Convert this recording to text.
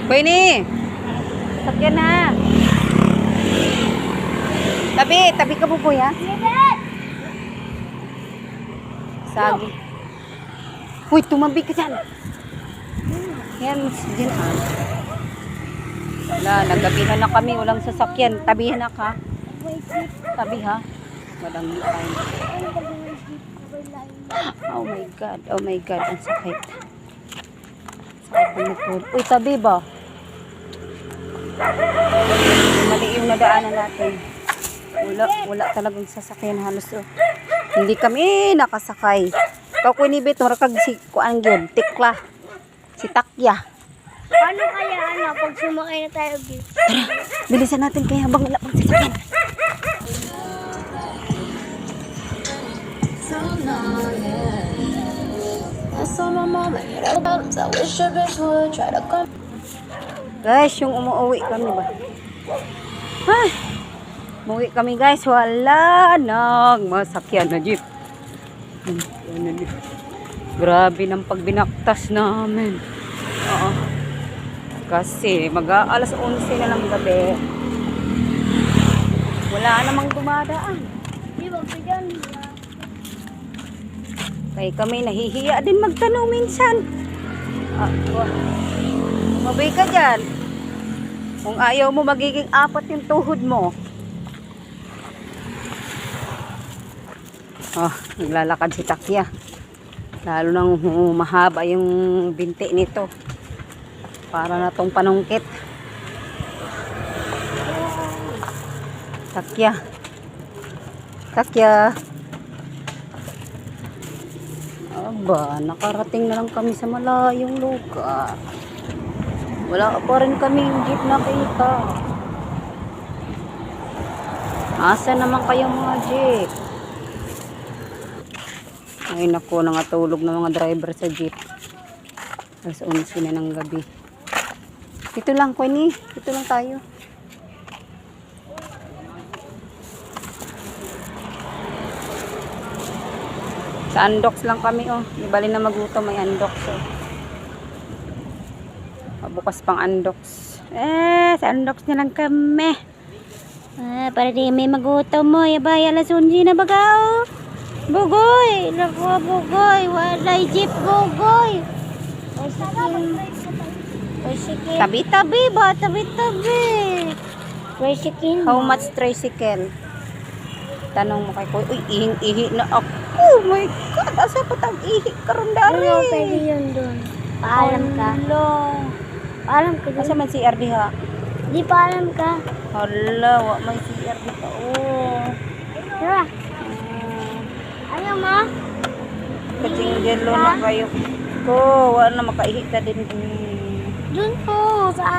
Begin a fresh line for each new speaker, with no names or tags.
Queenie! Sakyan na. Tabi ka po kuya. Sagi. Uy, tumabi ka dyan. Yan, dyan ah. Wala, nagabihan na kami. Walang sasakyan. Tabihan na ka. Tabi ha. Walang time. Oh my God. Oh my God. Ang sakit. Sakit ng likod. Uy, tabi ba? Mali yung nadaanan natin. Wala talagang sasakyan halos. Oh. Hindi kami nakasakay. Ikaw ko inibit, marakag si kuan yun, tikla. Si Takya.
Paano kaya pag sumakay na tayo dito?
Tara, bilisan natin kaya habang wala pang sasakyan. Guys, yung umuwi kami ba? Ay, umuwi kami guys, wala nang masakyan na jeep. Grabe ng pagbinaktas namin. Oo. Kasi mag-aalas 11 na ng gabi. Wala namang dumadaan.
Di ba pa dyan?
Kaya kami nahihiya din magtanong minsan. Mabay ka dyan. Kung ayaw mo magiging apat yung tuhod mo. Naglalakad si Takya. Lalo nang mahaba yung binti nito. Para na tong panungkit. Takya. Takya. Aba, nakarating na lang kami sa malayong lugar. Wala pa rin kaming jeep nakita. Asa naman kayong mga jeep? Ay naku, nangatulog na mga driver sa jeep. Alas 11 na ng gabi. Dito lang, Queenie. Dito lang tayo. Sa Andox lang kami, oh. Di bali na magutom, may Andox, oh. Bukas pang Andox. Sa Andox na lang kami. Para di may magutom mo. Yabay, alas 11 na baga, oh. Bugoy! Naku, bugoy! Walay jeep, bugoy!
Tricycle.
Tabi-tabi ba? Tabi-tabi.
Tricycle.
How much tricycle? Tanong mo kay Kuya. Uy, ihing-ihi na ako. Oh my God! Asa pa tag-ihi karon dari?
Ano, pwede yun dun. Paalam ka. Paalam ka dun.
Asa man si RD ha?
Di paalam ka.
Hala, wa may si RD pa. Oh.
Tara. Ano ma?
Katinggelo na kayo ko. Wala na makaihi ka din.
Dun po. Saan?